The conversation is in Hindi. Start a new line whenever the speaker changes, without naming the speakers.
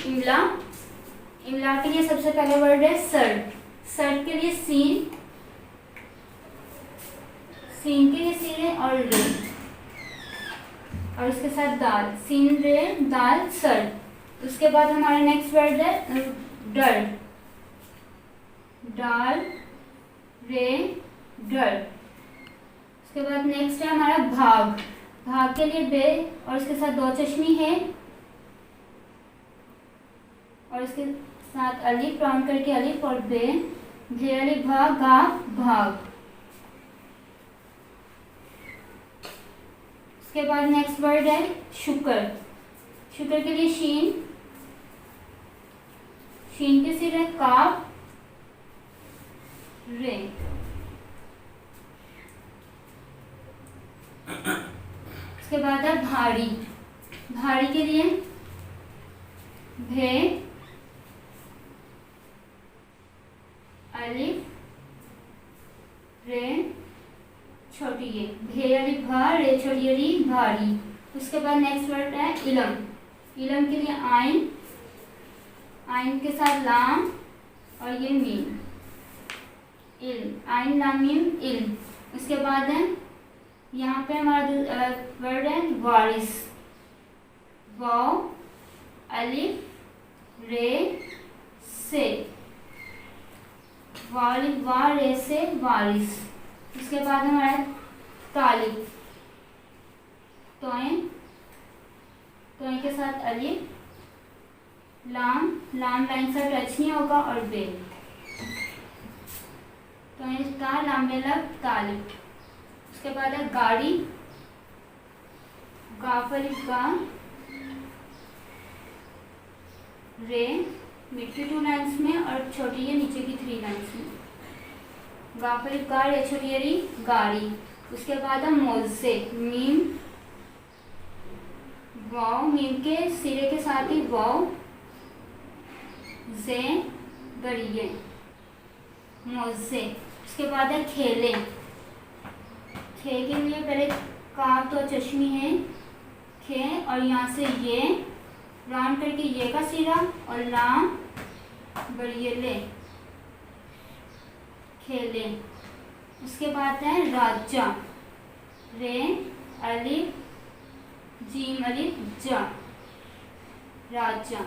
इमला। इमला के लिए सबसे पहले वर्ड है सर्ट। सर्ट के लिए सीन, सीन के लिए सीन है और रे, और उसके साथ दाल, सीन रे दाल सर्ट। उसके बाद हमारा नेक्स्ट वर्ड है डर। डाल रे डर। उसके बाद नेक्स्ट है हमारा भाग। भाग के लिए बे और उसके साथ दो चश्मी है और उसके साथ अलिफ, राउंड करके अलिफ और बे, भे अलिफ भाग गा भाग। उसके बाद नेक्स्ट वर्ड है शुक्र। शुक्र के लिए शीन, शीन के सिर है काफ रे। उसके बाद है भारी। भारी के लिए भे अलिफ रे छोटी ये, भे अलिफ भा रे छोटी री भारी। उसके बाद नेक्स्ट वर्ड है इलम। इलम के लिए आइन, आइन के साथ लाम और ये मीम, इल्म, आइन लाम मीम इल्म। उसके बाद है यहाँ पे हमारा वर्ड है वारिस। वाव अलिफ रे से, वालिफ वा रे से वारिस। उसके बाद हमारा तालिब। तोएं, तोएं के साथ अलिफ, लाम, लाम लाइन से टच नहीं होगा और बे, तोएं ता लाम में लग तालिब। उसके बाद है गाड़ी। गाफ अलिफ गा रे, मिट्टी 2 लाइन्स में और छोटी ये नीचे की 3 लाइन्स में। गाफ अलिफ गा रे छोटी री गाड़ी। उसके बाद है मोज़े। मीम वाव, मीम के सिरे के साथ ही वाव, जे गड़िए मोज़े। उसके बाद है खेले। खे के लिए पहले काफ तो चश्मी है खे और यहाँ से ये राउंड करके ये का सिरा और लाम बड़िए ले खेले। उसके बाद है राजा। रे अलिफ जीम अलिफ जा राजा।